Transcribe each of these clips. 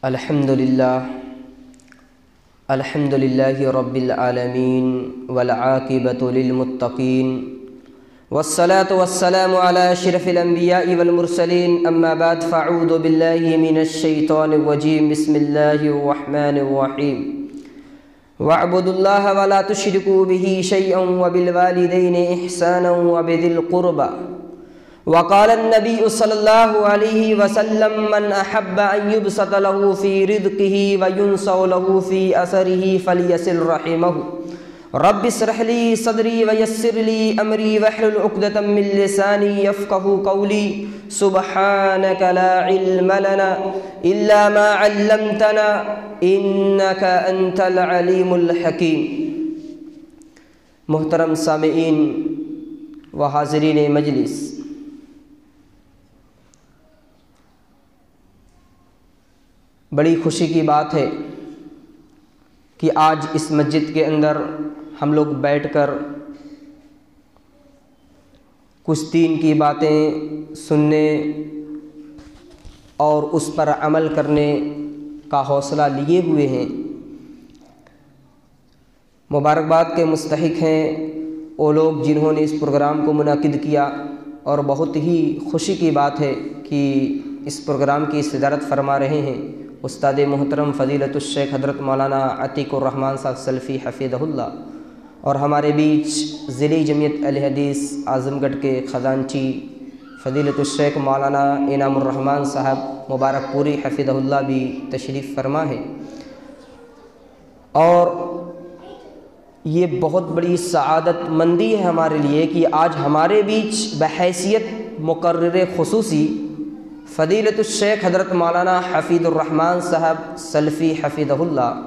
الحمدللہ رب العالمین والعاقبۃ للمتقین والصلاة والسلام علی اشرف الانبیاء والمرسلین اما بعد فاعوذ باللہ من الشیطان الرجیم بسم اللہ الرحمن الرحیم واعبدوا اللہ ولا تشرکوا بہ شیئا وبالوالدین احسانا وبذی القربى وقال النبي صلى الله عليه وسلم من أحب أن يبسط له في رزقه وينسأ له في أثره فليصل رحمه رب اشرح لي صدري ويسر لي أمري واحلل عقدة من لساني يفقهوا قولي سبحانك لا علم لنا إلا ما علمتنا إنك أنت العليم الحكيم۔ محترم سامعین و حاضرین مجلس، بڑی خوشی کی بات ہے کہ آج اس مسجد کے اندر ہم لوگ بیٹھ کر کچھ دین کی باتیں سننے اور اس پر عمل کرنے کا حوصلہ لیے ہوئے ہیں۔ مبارکباد کے مستحق ہیں وہ لوگ جنہوں نے اس پروگرام کو منعقد کیا، اور بہت ہی خوشی کی بات ہے کہ اس پروگرام کی صدارت فرما رہے ہیں استاد محترم فضیلت الشیخ حضرت مولانا عتیق الرحمن صاحب سلفی حفظہ اللہ، اور ہمارے بیچ ضلعی جمعیت اہل حدیث اعظم گڑھ کے خزانچی فضیلت الشیخ مولانا انعام الرحمن صاحب مبارک پوری حفظہ اللہ بھی تشریف فرما ہے۔ اور یہ بہت بڑی سعادت مندی ہے ہمارے لیے کہ آج ہمارے بیچ بحیثیت مقرر خصوصی فضیلت الشیخ حضرت مولانا حفیظ الرحمن صاحب سلفی حفظہ اللہ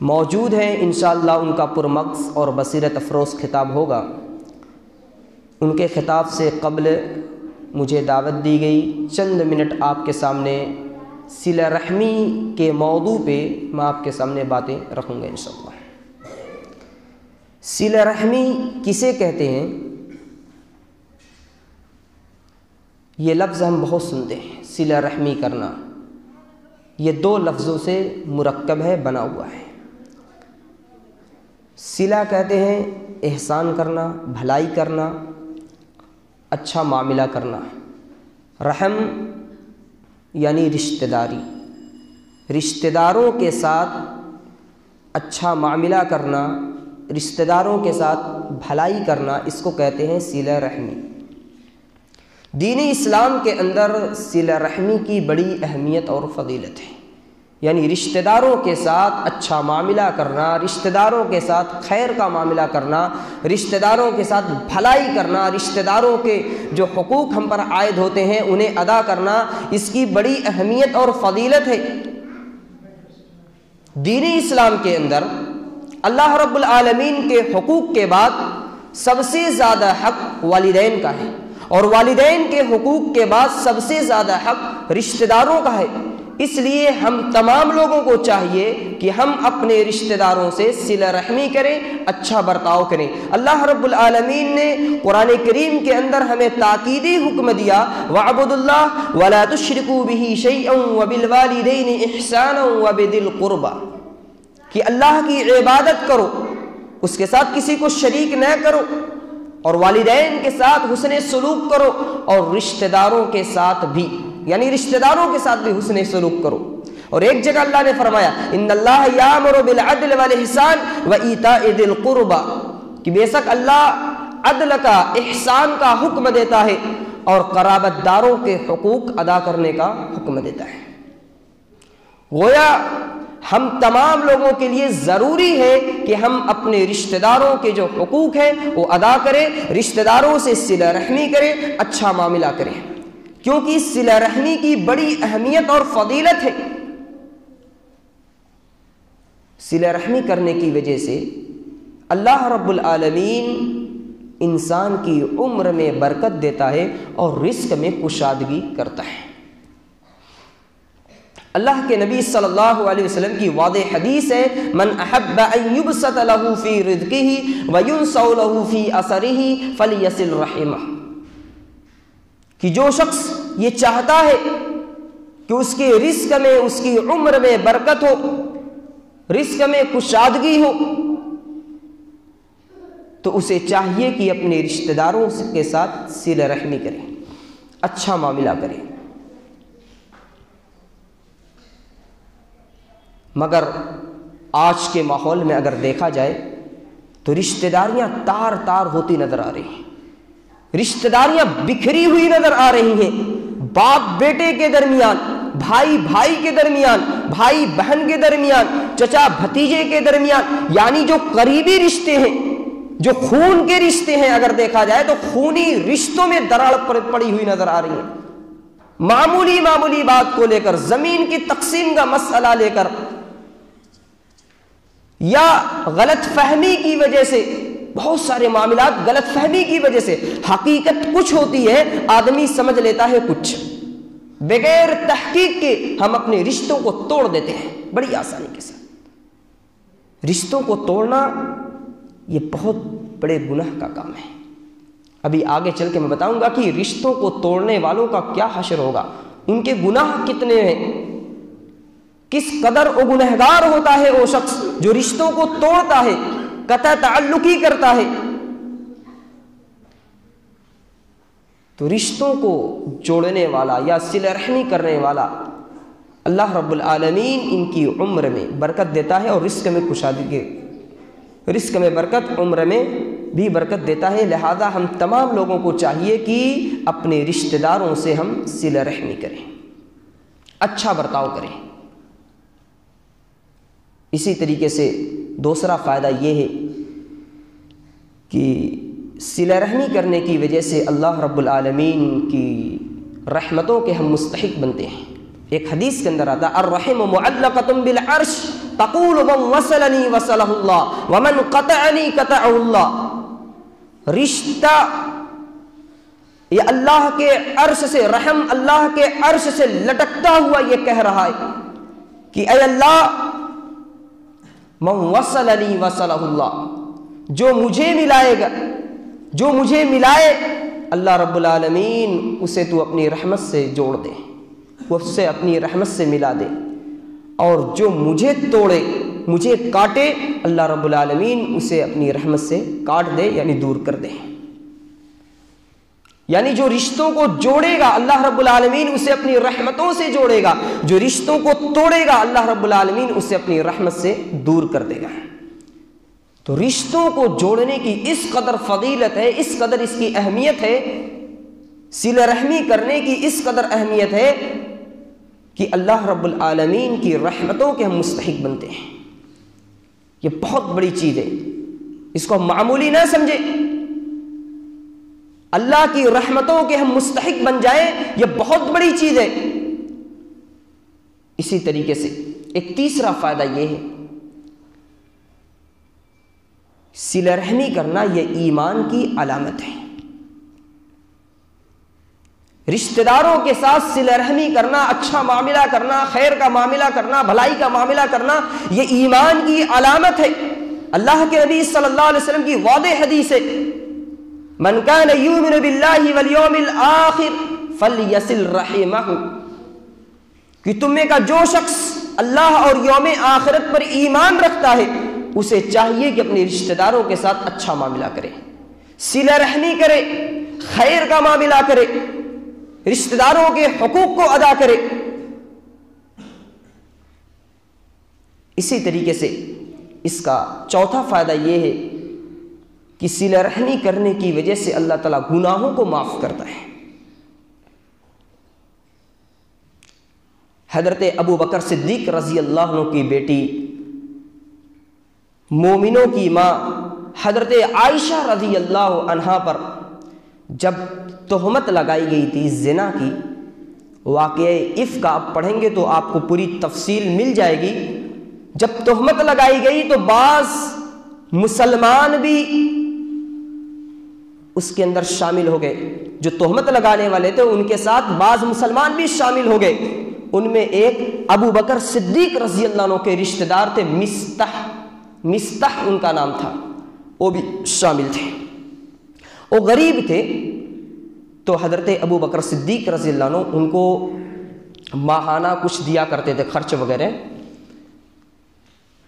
موجود ہیں۔ انشاءاللہ ان کا پرمغز اور بصیرت افروز خطاب ہوگا۔ ان کے خطاب سے قبل مجھے دعوت دی گئی چند منٹ آپ کے سامنے صلہ رحمی کے موضوع پہ میں آپ کے سامنے باتیں رکھوں گا انشاءاللہ۔ صلہ رحمی کسے کہتے ہیں؟ یہ لفظ ہم بہت سنتے ہیں، صلہ رحمی کرنا۔ یہ دو لفظوں سے مرکب ہے، بنا ہوا ہے۔ صلہ کہتے ہیں احسان کرنا، بھلائی کرنا، اچھا معاملہ کرنا۔ رحم یعنی رشتہ داری، رشتہ داروں کے ساتھ اچھا معاملہ کرنا، رشتہ داروں کے ساتھ بھلائی کرنا، اس کو کہتے ہیں صلہ رحمی۔ دین اسلام کے اندر صلہ رحمی کی بڑی اہمیت اور فضیلت ہے، یعنی رشتہ داروں کے ساتھ اچھا معاملہ کرنا، رشتہ داروں کے ساتھ خیر کا معاملہ کرنا، رشتہ داروں کے ساتھ بھلائی کرنا، رشتہ داروں کے جو حقوق ہم پر عائد ہوتے ہیں انہیں ادا کرنا، اس کی بڑی اہمیت اور فضیلت ہے۔ دین اسلام کے اندر اللہ رب العالمین کے حقوق کے بعد سب سے زیادہ حق والدین کا ہے، اور والدین کے حقوق کے بعد سب سے زیادہ حق رشتہ داروں کا ہے۔ اس لیے ہم تمام لوگوں کو چاہیے کہ ہم اپنے رشتہ داروں سے صلہ رحمی کریں، اچھا برتاؤ کریں۔ اللہ رب العالمین نے قرآن کریم کے اندر ہمیں تاکیدی حکم دیا وَاعْبُدُوا اللَّهَ وَلَا تُشْرِكُوا بِهِ شَيْئًا وَبِالْوَالِدَيْنِ إِحْسَانًا وَبِذِي الْقُرْبَى، کہ اللہ کی عبادت کرو، اس کے ساتھ کسی کو شریک نہ کرو، اور والدین کے ساتھ حسن سلوک کرو، اور رشتہ داروں کے ساتھ بھی، یعنی رشتہ داروں کے ساتھ بھی حسن سلوک کرو۔ اور ایک جگہ اللہ نے فرمایا ان اللہ یامر بالعدل والاحسان وایتاء ذی القربى، کہ بے شک اللہ عدل کا، احسان کا حکم دیتا ہے اور قرابت داروں کے حقوق ادا کرنے کا حکم دیتا ہے۔ گویا ہم تمام لوگوں کے لیے ضروری ہے کہ ہم اپنے رشتہ داروں کے جو حقوق ہیں وہ ادا کریں، رشتہ داروں سے صلہ رحمی کریں، اچھا معاملہ کریں، کیونکہ صلہ رحمی کی بڑی اہمیت اور فضیلت ہے۔ صلہ رحمی کرنے کی وجہ سے اللہ رب العالمین انسان کی عمر میں برکت دیتا ہے اور رزق میں کشادگی کرتا ہے۔ اللہ کے نبی صلی اللہ علیہ وسلم کی واضح حدیث ہے من احب ان یبسط له فی رزقه وینسأ له فی اثره فلیصل رحمہ، کہ جو شخص یہ چاہتا ہے کہ اس کے رزق میں، اس کی عمر میں برکت ہو، رزق میں کشادگی ہو، تو اسے چاہیے کہ اپنے رشتہ داروں کے ساتھ صلہ رحمی کرے، اچھا معاملہ کرے۔ مگر آج کے ماحول میں اگر دیکھا جائے تو رشتہ داریاں تار تار ہوتی نظر آ رہی ہیں، رشتہ داریاں بکھری ہوئی نظر آ رہی ہیں، باپ بیٹے کے درمیان، بھائی بھائی کے درمیان، بھائی بہن کے درمیان، چچا بھتیجے کے درمیان، یعنی جو قریبی رشتے ہیں، جو خون کے رشتے ہیں، اگر دیکھا جائے تو خونی رشتوں میں دراڑ پڑی ہوئی نظر آ رہی ہے۔ معمولی بات کو لے کر، زمین کی تقسیم کا مسئلہ لے کر، یا غلط فہمی کی وجہ سے، بہت سارے معاملات غلط فہمی کی وجہ سے، حقیقت کچھ ہوتی ہے، آدمی سمجھ لیتا ہے کچھ، بغیر تحقیق کے ہم اپنے رشتوں کو توڑ دیتے ہیں بڑی آسانی کے ساتھ۔ رشتوں کو توڑنا یہ بہت بڑے گناہ کا کام ہے۔ ابھی آگے چل کے میں بتاؤں گا کہ رشتوں کو توڑنے والوں کا کیا حشر ہوگا، ان کے گناہ کتنے ہیں، کس قدر وہ گنہگار ہوتا ہے وہ شخص جو رشتوں کو توڑتا ہے، قطع تعلقی کرتا ہے۔ تو رشتوں کو جوڑنے والا یا صلہ رحمی کرنے والا اللہ رب العالمین ان کی عمر میں برکت دیتا ہے، اور رزق میں کشادگی، رزق میں برکت، عمر میں بھی برکت دیتا ہے۔ لہذا ہم تمام لوگوں کو چاہیے کہ اپنے رشتہ داروں سے ہم صلہ رحمی کریں، اچھا برتاؤ کریں۔ اسی طریقے سے دوسرا فائدہ یہ ہے کہ صلہ رحمی کرنے کی وجہ سے اللہ رب العالمین کی رحمتوں کے ہم مستحق بنتے ہیں۔ ایک حدیث کے اندر آتا ہے الرحم معلقۃ بالعرش تقول من وصلنی وصلہ اللہ ومن قطعنی قطعہ اللہ۔ رشتہ یہ اللہ کے عرش سے، رحم اللہ کے عرش سے لٹکتا ہوا یہ کہہ رہا ہے کہ اے اللہ، من وصلنی وصلہ اللہ، جو مجھے ملائے گا، جو مجھے ملائے اللہ رب العالمین اسے تو اپنی رحمت سے جوڑ دے، وہ اسے اپنی رحمت سے ملا دے، اور جو مجھے توڑے، مجھے کاٹے، اللہ رب العالمین اسے اپنی رحمت سے کاٹ دے، یعنی دور کر دے۔ یعنی جو رشتوں کو جوڑے گا اللہ رب العالمین اسے اپنی رحمتوں سے جوڑے گا، جو رشتوں کو توڑے گا اللہ رب العالمین اسے اپنی رحمت سے دور کر دے گا۔ تو رشتوں کو جوڑنے کی اس قدر فضیلت ہے، اس قدر اس کی اہمیت ہے، صلہ رحمی کرنے کی اس قدر اہمیت ہے کہ اللہ رب العالمین کی رحمتوں کے ہم مستحق بنتے ہیں۔ یہ بہت بڑی چیز ہے، اس کو ہم معمولی نہ سمجھیں۔ اللہ کی رحمتوں کے ہم مستحق بن جائیں، یہ بہت بڑی چیز ہے۔ اسی طریقے سے ایک تیسرا فائدہ یہ ہے، صلہ رحمی کرنا یہ ایمان کی علامت ہے۔ رشتہ داروں کے ساتھ صلہ رحمی کرنا، اچھا معاملہ کرنا، خیر کا معاملہ کرنا، بھلائی کا معاملہ کرنا، یہ ایمان کی علامت ہے۔ اللہ کے نبی صلی اللہ علیہ وسلم کی واضح حدیث ہے، من کان یؤمن باللہ والیوم الآخر فلیصل رحمہ، کہ تم میں کا جو شخص اللہ اور یوم آخرت پر ایمان رکھتا ہے اسے چاہیے کہ اپنے رشتہ داروں کے ساتھ اچھا معاملہ کرے، صلہ رحمی کرے، خیر کا معاملہ کرے، رشتہ داروں کے حقوق کو ادا کرے۔ اسی طریقے سے اس کا چوتھا فائدہ یہ ہے کہ صلہ رحمی کرنے کی وجہ سے اللہ تعالیٰ گناہوں کو معاف کرتا ہے۔ حضرت ابو بکر صدیق رضی اللہ عنہ کی بیٹی، مومنوں کی ماں حضرت عائشہ رضی اللہ عنہا پر جب تہمت لگائی گئی تھی زنا کی، واقعہ افک آپ پڑھیں گے تو آپ کو پوری تفصیل مل جائے گی۔ جب تہمت لگائی گئی تو بعض مسلمان بھی اس کے اندر شامل ہو گئے، جو تہمت لگانے والے تھے ان کے ساتھ بعض مسلمان بھی شامل ہو گئے۔ ان میں ایک ابو بکر صدیق رضی اللہ عنہ کے رشتہ دار تھے، مستح ان کا نام تھا، وہ بھی شامل تھے۔ وہ غریب تھے، تو حضرت ابو بکر صدیق رضی اللہ عنہ ان کو ماہانہ کچھ دیا کرتے تھے خرچ وغیرہ،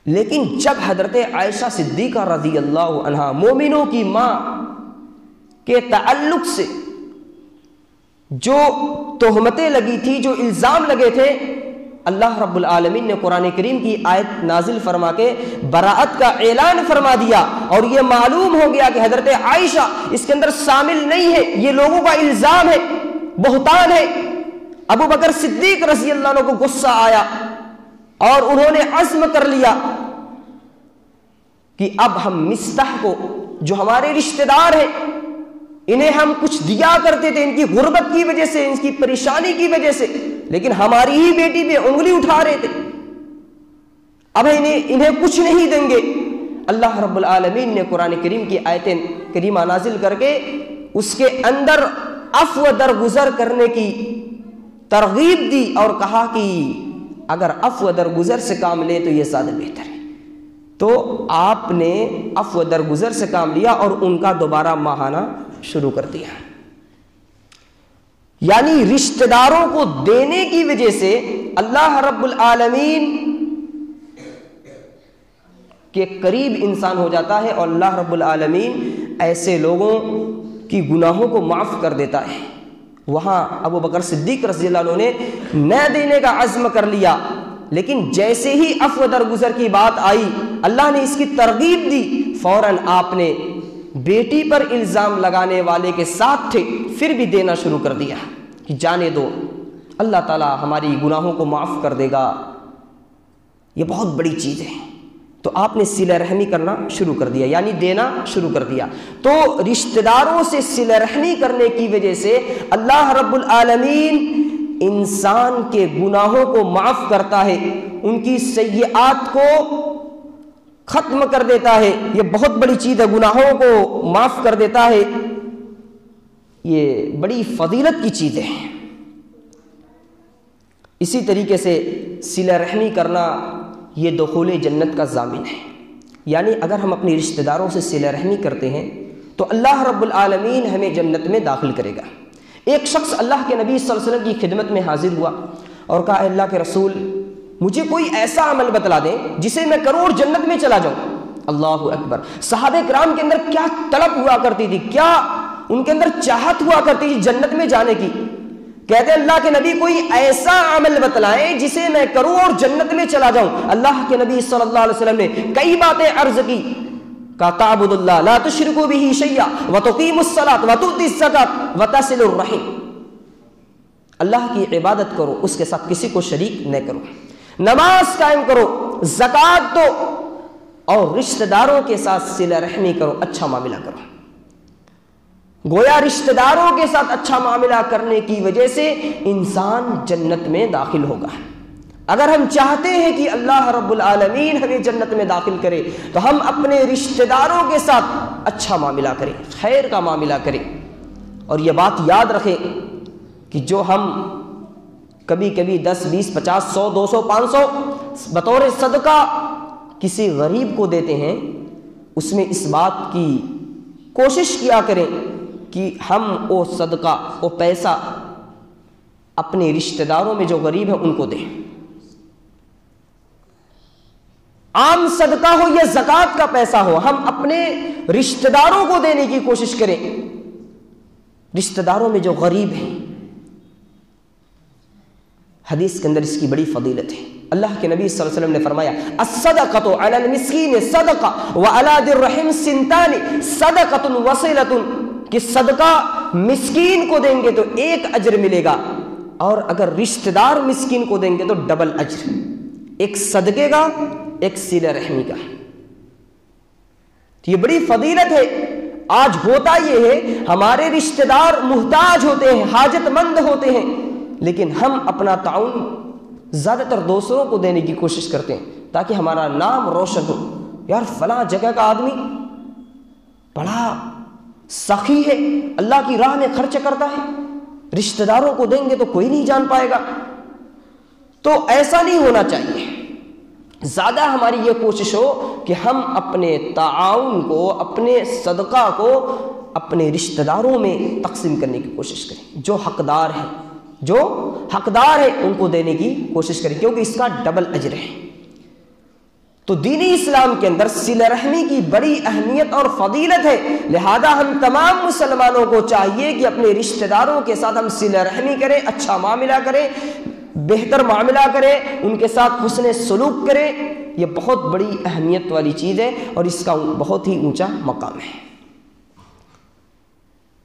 لیکن جب حضرت عائشہ صدیقہ رضی اللہ عنہا مومنوں کی ماں کے تعلق سے جو تہمتیں لگی تھی، جو الزام لگے تھے، اللہ رب العالمین نے قرآن کریم کی آیت نازل فرما کے براءت کا اعلان فرما دیا، اور یہ معلوم ہو گیا کہ حضرت عائشہ اس کے اندر شامل نہیں ہے، یہ لوگوں کا الزام ہے، بہتان ہے۔ ابو بکر صدیق رضی اللہ عنہ کو غصہ آیا اور انہوں نے عزم کر لیا کہ اب ہم مستح کو، جو ہمارے رشتہ دار ہیں، انہیں ہم کچھ دیا کرتے تھے ان کی غربت کی وجہ سے، ان کی پریشانی کی وجہ سے، لیکن ہماری ہی بیٹی پہ انگلی اٹھا رہے تھے، اب انہیں کچھ نہیں دیں گے۔ اللہ رب العالمین نے قرآن کریم کی آیتیں کریمہ نازل کر کے اس کے اندر عفو درگزر کرنے کی ترغیب دی اور کہا کہ اگر عفو درگزر سے کام لے تو یہ زیادہ بہتر ہے۔ تو آپ نے عفو درگزر سے کام لیا اور ان کا دوبارہ ماہانہ شروع کر دیا، یعنی رشتہ داروں کو دینے کی وجہ سے اللہ رب العالمین کے قریب انسان ہو جاتا ہے، اور اللہ رب العالمین ایسے لوگوں کی گناہوں کو معاف کر دیتا ہے۔ وہاں ابو بکر صدیق رضی اللہ عنہ نے نہ دینے کا عزم کر لیا، لیکن جیسے ہی عفو درگزر کی بات آئی، اللہ نے اس کی ترغیب دی، فوراً آپ نے بیٹی پر الزام لگانے والے کے ساتھ تھے پھر بھی دینا شروع کر دیا کہ جانے دو، اللہ تعالیٰ ہماری گناہوں کو معاف کر دے گا، یہ بہت بڑی چیز ہے۔ تو آپ نے صلہ رحمی کرنا شروع کر دیا، یعنی دینا شروع کر دیا۔ تو رشتہ داروں سے صلہ رحمی کرنے کی وجہ سے اللہ رب العالمین انسان کے گناہوں کو معاف کرتا ہے، ان کی سیئات کو ختم کر دیتا ہے۔ یہ بہت بڑی چیز ہے، گناہوں کو معاف کر دیتا ہے، یہ بڑی فضیلت کی چیز ہے۔ اسی طریقے سے صلہ رحمی کرنا یہ دخول جنت کا ضامن ہے، یعنی اگر ہم اپنے رشتہ داروں سے صلہ رحمی کرتے ہیں تو اللہ رب العالمین ہمیں جنت میں داخل کرے گا۔ ایک شخص اللہ کے نبی صلی اللہ علیہ وسلم کی خدمت میں حاضر ہوا اور کہا، اے اللہ کے رسول، مجھے کوئی ایسا عمل بتلا دیں جسے میں کروں اور جنت میں چلا جاؤں۔ اللہ اکبر! صحابہ کرام کے اندر کیا طلب ہوا کرتی تھی، کیا ان کے اندر چاہت ہوا کرتی تھی جنت میں جانے کی۔ کہتے اللہ کے نبی کوئی ایسا عمل بتلائیں جسے میں کروں اور جنت میں چلا جاؤں۔ اللہ کے نبی صلی اللہ علیہ وسلم نے کئی باتیں عرض کی، کہا تعبد اللہ لا تشرکوا بہ شیئا وتقیم الصلاۃ وتؤتی الزکاۃ وتصل الرحم، اللہ کی عبادت کرو، اس کے ساتھ کسی کو شریک نہ کرو، نماز قائم کرو، زکوٰۃ دو، اور رشتہ داروں کے ساتھ صلہ رحمی کرو، اچھا معاملہ کرو۔ گویا رشتہ داروں کے ساتھ اچھا معاملہ کرنے کی وجہ سے انسان جنت میں داخل ہوگا۔ اگر ہم چاہتے ہیں کہ اللہ رب العالمین ہمیں جنت میں داخل کرے تو ہم اپنے رشتہ داروں کے ساتھ اچھا معاملہ کریں، خیر کا معاملہ کریں، اور یہ بات یاد رکھیں کہ جو ہم کبھی کبھی 10 20 50 100 200 500 بطور صدقہ کسی غریب کو دیتے ہیں، اس میں اس بات کی کوشش کیا کریں کہ ہم وہ صدقہ، وہ پیسہ اپنے رشتہ داروں میں جو غریب ہیں ان کو دیں۔ عام صدقہ ہو یا زکوٰۃ کا پیسہ ہو، ہم اپنے رشتہ داروں کو دینے کی کوشش کریں، رشتہ داروں میں جو غریب ہیں۔ حدیث کے اندر اس کی بڑی فضیلت ہے۔ اللہ کے نبی صلی اللہ علیہ وسلم نے فرمایا، الصدقۃ علی المسکین صدقہ وعلی ذی الرحم سنتان صدقۃ وصلۃ، کہ صدقہ مسکین کو دیں گے تو 1 اجر ملے گا، اور اگر رشتہ دار مسکین کو دیں گے تو ڈبل اجر، ایک صدقے کا ایک صلہ رحمی کا۔ یہ بڑی فضیلت ہے۔ آج ہوتا یہ ہے ہمارے رشتہ دار محتاج ہوتے ہیں، حاجت مند ہوتے ہیں، لیکن ہم اپنا تعاون زیادہ تر دوسروں کو دینے کی کوشش کرتے ہیں تاکہ ہمارا نام روشن ہو۔ یار فلاں جگہ کا آدمی بڑا سخی ہے، اللہ کی راہ میں خرچ کرتا ہے، رشتہ داروں کو دیں گے تو کوئی نہیں جان پائے گا۔ تو ایسا نہیں ہونا چاہیے۔ زیادہ ہماری یہ کوشش ہو کہ ہم اپنے تعاون کو، اپنے صدقہ کو اپنے رشتہ داروں میں تقسیم کرنے کی کوشش کریں، جو حقدار ہیں جو حقدار ہیں ان کو دینے کی کوشش کریں، کیونکہ اس کا ڈبل اجر ہے۔ تو دین اسلام کے اندر صلہ رحمی کی بڑی اہمیت اور فضیلت ہے، لہذا ہم تمام مسلمانوں کو چاہیے کہ اپنے رشتہ داروں کے ساتھ ہم صلہ رحمی کریں، اچھا معاملہ کریں، بہتر معاملہ کریں، ان کے ساتھ حسن سلوک کریں۔ یہ بہت بڑی اہمیت والی چیز ہے اور اس کا بہت ہی اونچا مقام ہے۔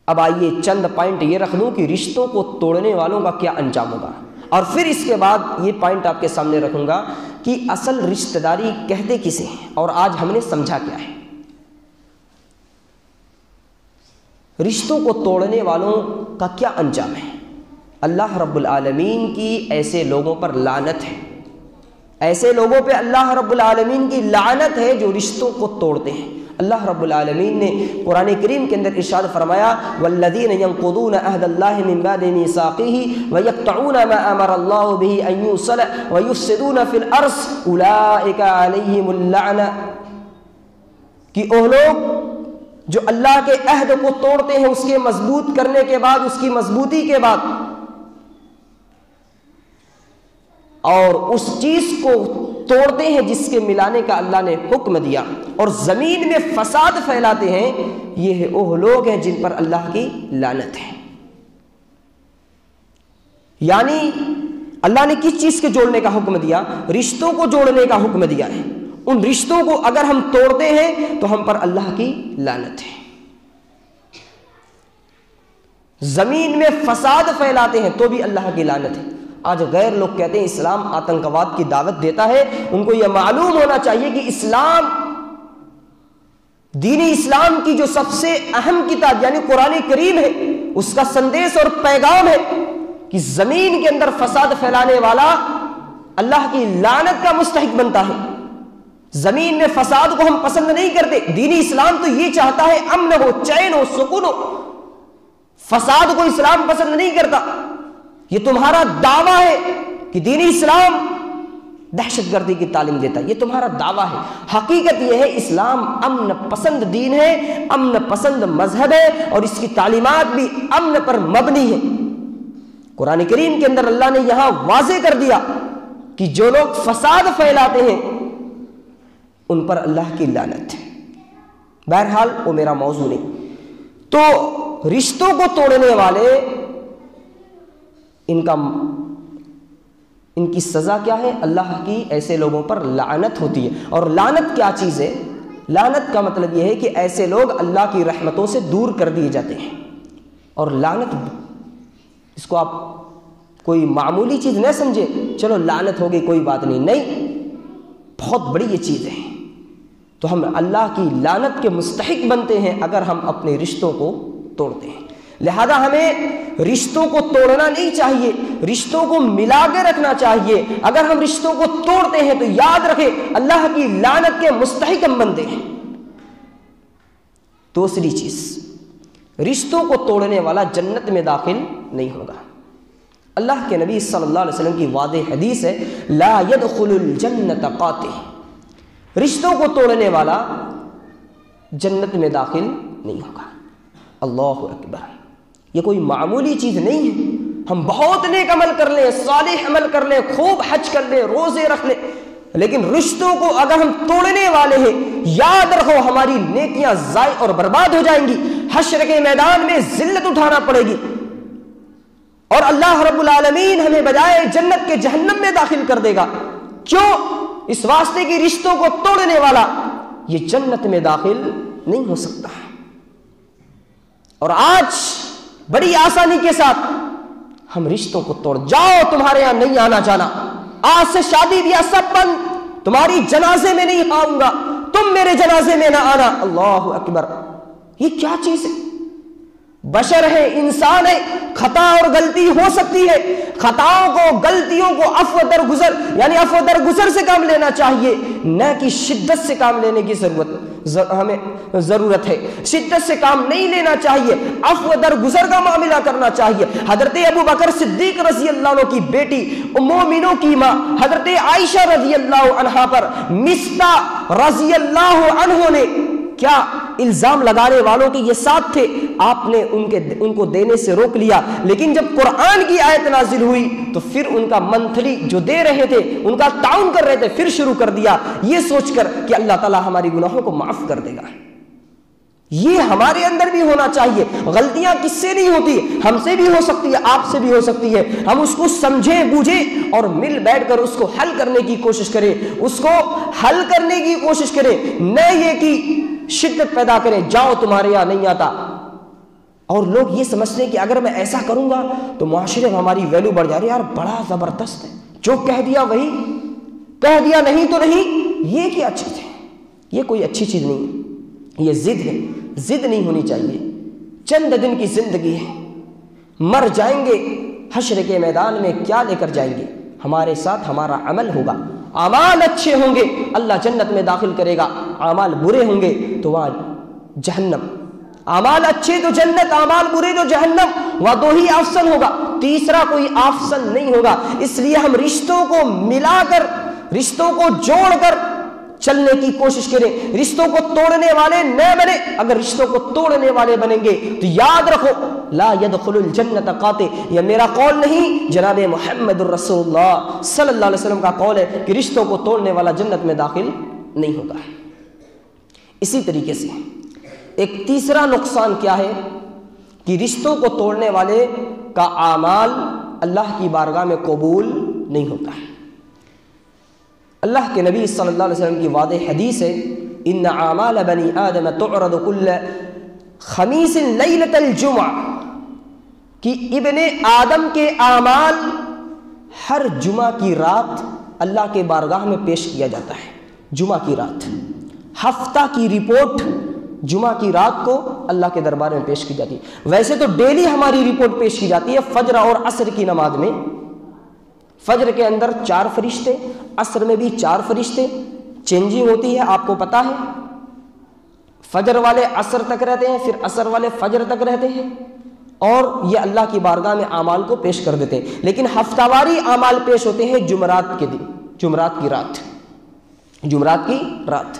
اب آئیے چند پوائنٹ یہ رکھ لوں کہ رشتوں کو توڑنے والوں کا کیا انجام ہوگا، اور پھر اس کے بعد یہ پوائنٹ آپ کے سامنے رکھوں گا کہ اصل رشتہ داری کہتے کسے ہیں اور آج ہم نے سمجھا کیا ہے۔ رشتوں کو توڑنے والوں کا کیا انجام ہے؟ اللہ رب العالمین کی ایسے لوگوں پر لعنت ہے، ایسے لوگوں پہ اللہ رب العالمین کی لعنت ہے جو رشتوں کو توڑتے ہیں۔ اللہ رب العالمین نے قرآن کریم کے اندر ارشاد فرمایا والذین ينقضون عہد اللہ من بعد میثاقہ ویقطعون ما امر اللہ بہ ان یوصل ویفسدون فی الارض اولئک علیہم اللعنہ، کہ وہ لوگ جو اللہ کے عہد کو توڑتے ہیں اس کے مضبوط کرنے کے بعد، اس کی مضبوطی کے بعد، اور اس چیز کو توڑتے ہیں جس کے ملانے کا اللہ نے حکم دیا، اور زمین میں فساد پھیلاتے ہیں، یہ وہ لوگ ہیں جن پر اللہ کی لعنت ہے۔ یعنی اللہ نے کس چیز کے جوڑنے کا حکم دیا؟ رشتوں کو جوڑنے کا حکم دیا ہے۔ ان رشتوں کو اگر ہم توڑتے ہیں تو ہم پر اللہ کی لعنت ہے۔ زمین میں فساد پھیلاتے ہیں تو بھی اللہ کی لعنت ہے۔ آج غیر لوگ کہتے ہیں اسلام آتنکواد کی دعوت دیتا ہے، ان کو یہ معلوم ہونا چاہیے کہ اسلام، دین اسلام کی جو سب سے اہم کتاب یعنی قرآن کریم ہے، اس کا سندیش اور پیغام ہے کہ زمین کے اندر فساد پھیلانے والا اللہ کی لعنت کا مستحق بنتا ہے۔ زمین میں فساد کو ہم پسند نہیں کرتے، دین اسلام تو یہ چاہتا ہے امن ہو، چین ہو، سکون ہو۔ فساد کو اسلام پسند نہیں کرتا۔ یہ تمہارا دعویٰ ہے کہ دین اسلام دہشت گردی کی تعلیم دیتا ہے، یہ تمہارا دعویٰ ہے۔ حقیقت یہ ہے اسلام امن پسند دین ہے، امن پسند مذہب ہے، اور اس کی تعلیمات بھی امن پر مبنی ہے۔ قرآن کریم کے اندر اللہ نے یہاں واضح کر دیا کہ جو لوگ فساد پھیلاتے ہیں ان پر اللہ کی لعنت ہے۔ بہرحال وہ میرا موضوع نہیں۔ تو رشتوں کو توڑنے والے ان کی سزا کیا ہے؟ اللہ کی ایسے لوگوں پر لعنت ہوتی ہے۔ اور لعنت کیا چیز ہے؟ لعنت کا مطلب یہ ہے کہ ایسے لوگ اللہ کی رحمتوں سے دور کر دیے جاتے ہیں۔ اور لعنت، اس کو آپ کوئی معمولی چیز نہ سمجھے، چلو لعنت ہو گئی کوئی بات نہیں، نہیں، بہت بڑی یہ چیز ہے۔ تو ہم اللہ کی لعنت کے مستحق بنتے ہیں اگر ہم اپنے رشتوں کو توڑتے ہیں۔ لہذا ہمیں رشتوں کو توڑنا نہیں چاہیے، رشتوں کو ملا کے رکھنا چاہیے۔ اگر ہم رشتوں کو توڑتے ہیں تو یاد رکھیں اللہ کی لعنت کے مستحق ہم بنتے ہیں۔ دوسری چیز، رشتوں کو توڑنے والا جنت میں داخل نہیں ہوگا۔ اللہ کے نبی صلی اللہ علیہ وسلم کی واضح حدیث ہے لا يدخل الجنت قاطع، رشتوں کو توڑنے والا جنت میں داخل نہیں ہوگا۔ اللہ اکبر، یہ کوئی معمولی چیز نہیں ہے۔ ہم بہت نیک عمل کر لیں، صالح عمل کر لیں، خوب حج کر لیں، روزے رکھ لیں، لیکن رشتوں کو اگر ہم توڑنے والے ہیں، یاد رکھو ہماری نیکیاں ضائع اور برباد ہو جائیں گی، حشر کے میدان میں ذلت اٹھانا پڑے گی، اور اللہ رب العالمین ہمیں بجائے جنت کے جہنم میں داخل کر دے گا۔ کیوں؟ اس واسطے کی رشتوں کو توڑنے والا یہ جنت میں داخل نہیں ہو سکتا۔ اور آج بڑی آسانی کے ساتھ ہم رشتوں کو توڑ، جاؤ تمہارے یہاں نہیں آنا جانا، آج سے شادی بیاہ سب بند، تمہاری جنازے میں نہیں آؤں گا، تم میرے جنازے میں نہ آنا۔ اللہ اکبر، یہ کیا چیز ہے؟ بشر ہے، انسان ہے، خطا اور غلطی ہو سکتی ہے، خطاؤں کو، غلطیوں کو عفو درگزر یعنی عفو درگزر سے کام لینا چاہیے، نہ کہ شدت سے کام لینے کی ہمیں ضرورت ہے۔ شدت سے کام نہیں لینا چاہیے، عفو درگزر کا معاملہ کرنا چاہیے۔ حضرت ابو بکر صدیق رضی اللہ عنہ کی بیٹی ام مومنوں کی ماں حضرت عائشہ رضی اللہ عنہا پر مصطح رضی اللہ عنہ نے کیا الزام لگانے والوں کے یہ ساتھ تھے، آپ نے ان کو دینے سے روک لیا، لیکن جب قرآن کی آیت نازل ہوئی تو پھر ان کا منتھلی جو دے رہے تھے، ان کا تعاون کر رہے تھے، پھر شروع کر دیا، یہ سوچ کر کہ اللہ تعالیٰ ہماری گناہوں کو معاف کر دے گا۔ یہ ہمارے اندر بھی ہونا چاہیے۔ غلطیاں کس سے نہیں ہوتی؟ ہم سے بھی ہو سکتی ہے، آپ سے بھی ہو سکتی ہے۔ ہم اس کو سمجھیں بوجھیں اور مل بیٹھ کر اس کو حل کرنے کی کوشش کریں، اس کو حل کرنے کی کوشش کریں، نہ یہ کہ شدت پیدا کریں، جاؤ تمہارے یہاں نہیں آتا۔ اور لوگ یہ سمجھتے ہیں کہ اگر میں ایسا کروں گا تو معاشرے میں ہماری ویلیو بڑھ جا رہی ہے، یار بڑا زبردست ہے، جو کہہ دیا وہی، کہہ دیا نہیں تو نہیں۔ یہ کیا چیز ہے؟ یہ کوئی اچھی چیز نہیں ہے، یہ ضد ہے۔ ضد نہیں ہونی چاہیے۔ چند دن کی زندگی ہے، مر جائیں گے، حشر کے میدان میں کیا لے کر جائیں گے؟ ہمارے ساتھ ہمارا عمل ہوگا، اعمال اچھے ہوں گے اللہ جنت میں داخل کرے گا، اعمال برے ہوں گے تو وہاں جہنم۔ اعمال اچھے تو جنت، اعمال برے تو جہنم، وہاں دو ہی آپشن ہوگا، تیسرا کوئی آپشن نہیں ہوگا۔ اس لیے ہم رشتوں کو ملا کر، رشتوں کو جوڑ کر چلنے کی کوشش کریں، رشتوں کو توڑنے والے نہ بنے۔ اگر رشتوں کو توڑنے والے بنیں گے تو یاد رکھو لا يدخل الجنت قاطع، یہ میرا قول نہیں، جناب محمد الرسول اللہ صلی اللہ علیہ وسلم کا قول ہے کہ رشتوں کو توڑنے والا جنت میں داخل نہیں ہوگا۔ اسی طریقے سے ایک تیسرا نقصان کیا ہے کہ رشتوں کو توڑنے والے کا اعمال اللہ کی بارگاہ میں قبول نہیں ہوتا ہے۔ اللہ کے نبی صلی اللہ علیہ وسلم کی واضح حدیث ہے، ان اعمال بنی آدم تعرض کل خمیس لیلۃ الجمعہ، کہ ابن آدم کے اعمال ہر جمعہ کی رات اللہ کے بارگاہ میں پیش کیا جاتا ہے۔ جمعہ کی رات، ہفتہ کی رپورٹ جمعہ کی رات کو اللہ کے دربار میں پیش کی جاتی ہے۔ ویسے تو ڈیلی ہماری رپورٹ پیش کی جاتی ہے فجر اور عصر کی نماز میں۔ فجر کے اندر 4 فرشتے، عصر میں بھی 4 فرشتے، چینجنگ ہوتی ہے، آپ کو پتہ ہے۔ فجر والے عصر تک رہتے ہیں، پھر عصر والے فجر تک رہتے ہیں، اور یہ اللہ کی بارگاہ میں اعمال کو پیش کر دیتے ہیں۔ لیکن ہفتہ واری اعمال پیش ہوتے ہیں جمعرات کے دن، جمعرات کی رات، جمعرات کی رات۔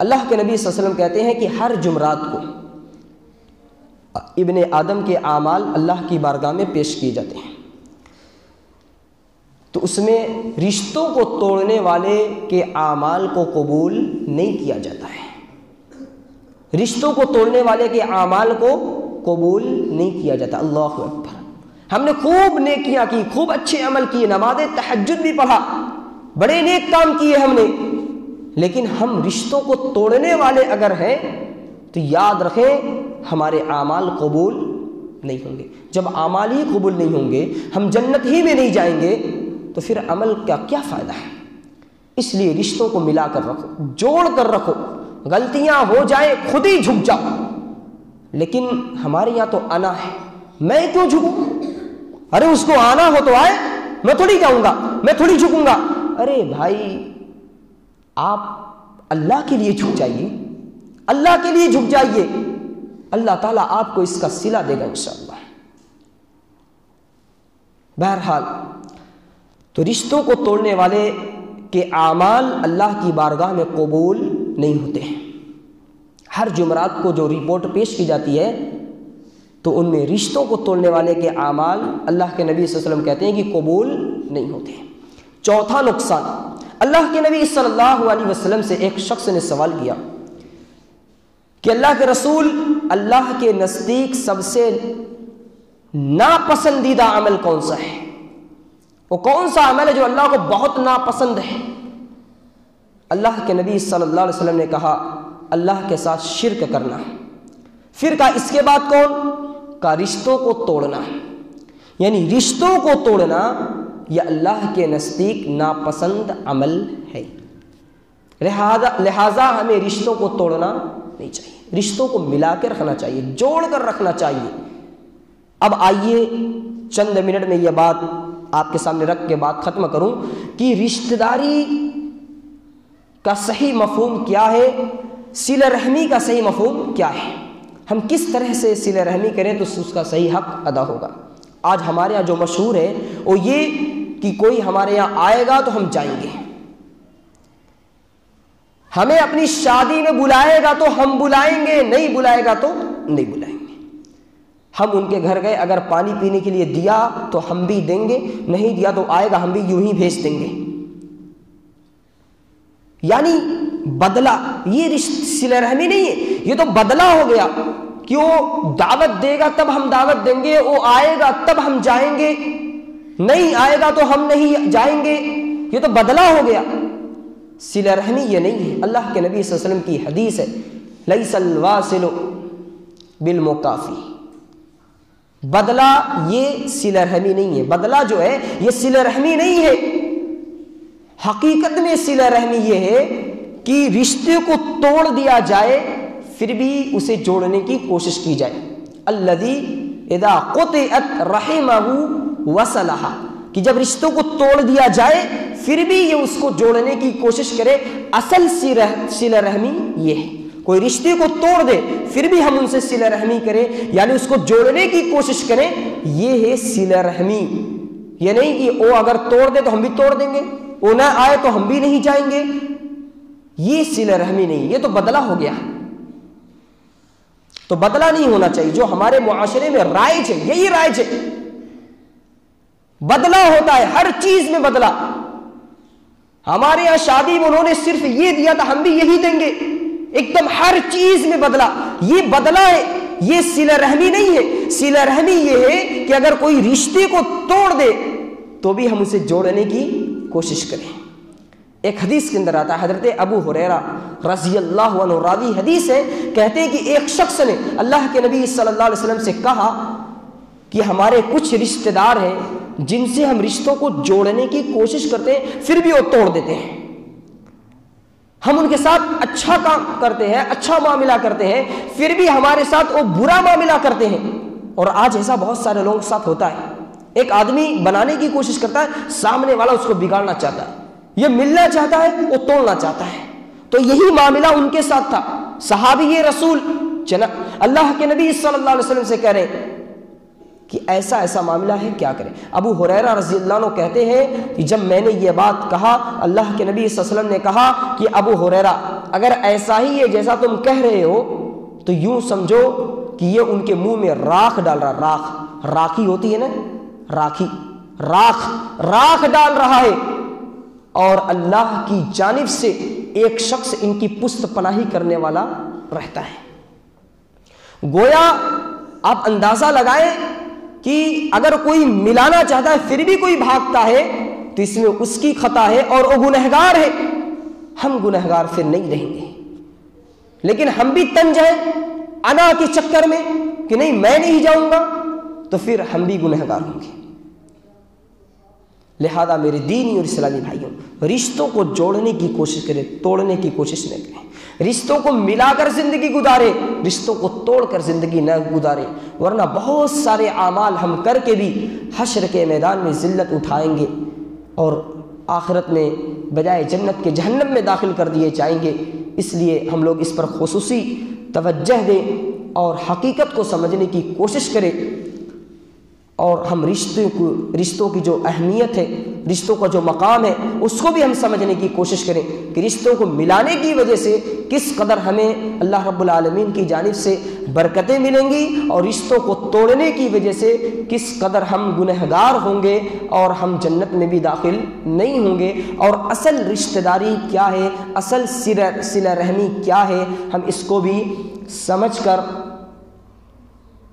اللہ کے نبی صلی اللہ علیہ وسلم کہتے ہیں کہ ہر جمعرات کو ابن آدم کے اعمال اللہ کی بارگاہ میں پیش کیے جاتے ہیں، تو اس میں رشتوں کو توڑنے والے کے اعمال کو قبول نہیں کیا جاتا ہے۔ رشتوں کو توڑنے والے کے اعمال کو قبول نہیں کیا جاتا۔ اللہ اکبر، ہم نے خوب نیکیاں کی، خوب اچھے عمل کیے، نماز تہجد بھی پڑھا، بڑے نیک کام کیے ہم نے، لیکن ہم رشتوں کو توڑنے والے اگر ہیں تو یاد رکھیں ہمارے اعمال قبول نہیں ہوں گے۔ جب اعمال ہی قبول نہیں ہوں گے، ہم جنت ہی میں نہیں جائیں گے، تو پھر عمل کا کیا فائدہ ہے؟ اس لیے رشتوں کو ملا کر رکھو، جوڑ کر رکھو، غلطیاں ہو جائیں خود ہی جھک جاؤ۔ لیکن ہمارے یہاں تو انا ہے، میں کیوں جھکوں؟ ارے اس کو آنا ہو تو آئے، میں تھوڑی جاؤں گا، میں تھوڑی جھکوں گا۔ ارے بھائی، آپ اللہ کے لیے جھک جائیے، اللہ کے لیے جھک جائیے، اللہ تعالیٰ آپ کو اس کا صلہ دے گا انشاءاللہ۔ بہرحال تو رشتوں کو توڑنے والے کے اعمال اللہ کی بارگاہ میں قبول نہیں ہوتے ہیں۔ ہر جمعرات کو جو رپورٹ پیش کی جاتی ہے تو ان میں رشتوں کو توڑنے والے کے اعمال اللہ کے نبی صلی اللہ علیہ وسلم کہتے ہیں کہ قبول نہیں ہوتے ہیں۔ چوتھا نقصان، اللہ کے نبی صلی اللہ علیہ وسلم سے ایک شخص نے سوال کیا کہ اللہ کے رسول، اللہ کے نزدیک سب سے ناپسندیدہ عمل کون سا ہے؟ وہ کون سا عمل ہے جو اللہ کو بہت ناپسند ہے؟ اللہ کے نبی صلی اللہ علیہ وسلم نے کہا اللہ کے ساتھ شرک کرنا۔ پھر کہا اس کے بعد کون؟ کا رشتوں کو توڑنا، یعنی رشتوں کو توڑنا یہ اللہ کے نزدیک ناپسند عمل ہے، لہذا ہمیں رشتوں کو توڑنا نہیں چاہیے، رشتوں کو ملا کے رکھنا چاہیے، جوڑ کر رکھنا چاہیے۔ اب آئیے چند منٹ میں یہ بات آپ کے سامنے رکھ کے بات ختم کروں کہ رشتہ داری کا صحیح مفہوم کیا ہے، صلہ رحمی کا صحیح مفہوم کیا ہے، ہم کس طرح سے صلہ رحمی کریں تو اس کا صحیح حق ادا ہوگا۔ آج ہمارے یہاں جو مشہور ہے وہ یہ کہ کوئی ہمارے یہاں آئے گا تو ہم جائیں گے، ہمیں اپنی شادی میں بلائے گا تو ہم بلائیں گے، نہیں بلائے گا تو نہیں بلائیں گے۔ ہم ان کے گھر گئے، اگر پانی پینے کے لیے دیا تو ہم بھی دیں گے، نہیں دیا تو آئے گا ہم بھی یوں ہی بھیج دیں گے۔ یعنی بدلہ، یہ صلہ رحمی نہیں ہے، یہ تو بدلہ ہو گیا کہ وہ دعوت دے گا تب ہم دعوت دیں گے، وہ آئے گا تب ہم جائیں گے، نہیں آئے گا تو ہم نہیں جائیں گے، یہ تو بدلہ ہو گیا۔ صلہ رحمی یہ نہیں ہے۔ اللہ کے نبی صلی اللہ علیہ وسلم کی حدیث ہے، لیس الواصل بالمکافی، بدلہ یہ صلہ رحمی نہیں ہے، بدلہ جو ہے یہ صلہ رحمی نہیں ہے۔ حقیقت میں صلہ رحمی یہ ہے کہ رشتے کو توڑ دیا جائے پھر بھی اسے جوڑنے کی کوشش کی جائے۔ الذی اذا قطعت رحمہ وصلہ، کہ جب رشتوں کو توڑ دیا جائے پھر بھی یہ اس کو جوڑنے کی کوشش کرے۔ اصل صلہ رحمی یہ ہے، کوئی رشتے کو توڑ دے پھر بھی ہم ان سے صلہ رحمی کریں، یعنی اس کو جوڑنے کی کوشش کریں، یہ ہے صلہ رحمی۔ یہ نہیں کہ وہ اگر توڑ دے تو ہم بھی توڑ دیں گے، وہ نہ آئے تو ہم بھی نہیں جائیں گے، یہ صلہ رحمی نہیں، یہ تو بدلہ ہو گیا۔ تو بدلہ نہیں ہونا چاہیے، جو ہمارے معاشرے میں رائج ہے یہی رائج ہے، بدلہ ہوتا ہے ہر چیز میں بدلہ۔ ہمارے یہاں شادی میں انہوں نے صرف یہ دیا تھا ہم بھی یہی دیں گے، ایک دم ہر چیز میں بدلہ، یہ بدلہ ہے، یہ صلہ رحمی نہیں ہے۔ صلہ رحمی یہ ہے کہ اگر کوئی رشتے کو توڑ دے تو بھی ہم اسے جوڑنے کی کوشش کریں۔ ایک حدیث کے اندر آتا ہے، حضرت ابو ہریرہ رضی اللہ عنہ راوی حدیث ہے، کہتے ہیں کہ ایک شخص نے اللہ کے نبی صلی اللہ علیہ وسلم سے کہا کہ ہمارے کچھ رشتہ دار ہیں جن سے ہم رشتوں کو جوڑنے کی کوشش کرتے ہیں پھر بھی وہ توڑ دیتے ہیں، ہم ان کے ساتھ اچھا کام کرتے ہیں، اچھا معاملہ کرتے ہیں، پھر بھی ہمارے ساتھ وہ برا معاملہ کرتے ہیں۔ اور آج ایسا بہت سارے لوگوں کے ساتھ ہوتا ہے، ایک آدمی بنانے کی کوشش کرتا ہے، سامنے والا اس کو بگاڑنا چاہتا ہے، یہ ملنا چاہتا ہے، وہ توڑنا چاہتا ہے۔ تو یہی معاملہ ان کے ساتھ تھا۔ صحابی رسول اللہ کے نبی صلی اللہ علیہ وسلم سے کہہ رہے ہیں کہ ایسا ایسا معاملہ ہے، کیا کریں؟ ابو ہریرہ رضی اللہ عنہ کہتے ہیں کہ جب میں نے یہ بات کہا، اللہ کے نبی صلی اللہ علیہ وسلم نے کہا کہ ابو ہریرہ اگر ایسا ہی ہے جیسا تم کہہ رہے ہو تو یوں سمجھو کہ یہ ان کے منہ میں راکھ ڈال رہا، راکھ، راکھی ہوتی ہے نا، راکھی، راکھ ڈال رہا ہے، اور اللہ کی جانب سے ایک شخص ان کی پشت پناہی کرنے والا رہتا ہے۔ گویا آپ اندازہ لگائیں کہ اگر کوئی ملانا چاہتا ہے پھر بھی کوئی بھاگتا ہے تو اس میں اس کی خطا ہے اور وہ گنہگار ہے۔ ہم گنہگار پھر نہیں رہیں گے، لیکن ہم بھی تن جائیں انا کے چکر میں کہ نہیں میں نہیں جاؤں گا تو پھر ہم بھی گنہگار ہوں گے۔ لہذا میرے دینی اور اسلامی بھائیوں، رشتوں کو جوڑنے کی کوشش کریں، توڑنے کی کوشش نہ کریں۔ رشتوں کو ملا کر زندگی گزارے، رشتوں کو توڑ کر زندگی نہ گزارے، ورنہ بہت سارے اعمال ہم کر کے بھی حشر کے میدان میں ذلت اٹھائیں گے اور آخرت میں بجائے جنت کے جہنم میں داخل کر دیے جائیں گے۔ اس لیے ہم لوگ اس پر خصوصی توجہ دیں اور حقیقت کو سمجھنے کی کوشش کریں، اور ہم رشتوں کی جو اہمیت ہے، رشتوں کا جو مقام ہے، اس کو بھی ہم سمجھنے کی کوشش کریں کہ رشتوں کو ملانے کی وجہ سے کس قدر ہمیں اللہ رب العالمین کی جانب سے برکتیں ملیں گی، اور رشتوں کو توڑنے کی وجہ سے کس قدر ہم گنہگار ہوں گے اور ہم جنت میں بھی داخل نہیں ہوں گے۔ اور اصل رشتہ داری کیا ہے، اصل صلہ رحمی کیا ہے، ہم اس کو بھی سمجھ کر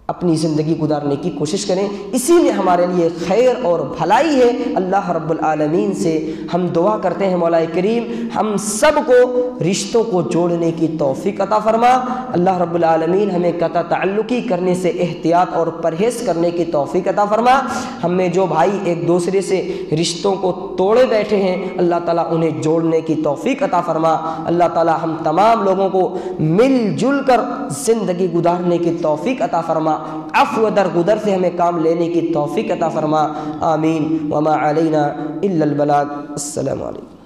اپنی زندگی گزارنے کی کوشش کریں۔ اسی میں ہمارے لیے خیر اور بھلائی ہے۔ اللہ رب العالمین سے ہم دعا کرتے ہیں مولا کریم ہم سب کو رشتوں کو جوڑنے کی توفیق عطا فرما۔ اللہ رب العالمین ہمیں قطع تعلقی کرنے سے احتیاط اور پرہیز کرنے کی توفیق عطا فرما۔ ہم میں جو بھائی ایک دوسرے سے رشتوں کو توڑے بیٹھے ہیں، اللہ تعالیٰ انہیں جوڑنے کی توفیق عطا فرما۔ اللہ تعالیٰ ہم تمام لوگوں کو مل جل کر زندگی گزارنے کی توفیق عطا فرما۔ عفو درگزر سے ہمیں کام لینے کی توفیق عطا فرما۔ آمین۔ وما علینا الا البلاغ۔ السلام علیکم۔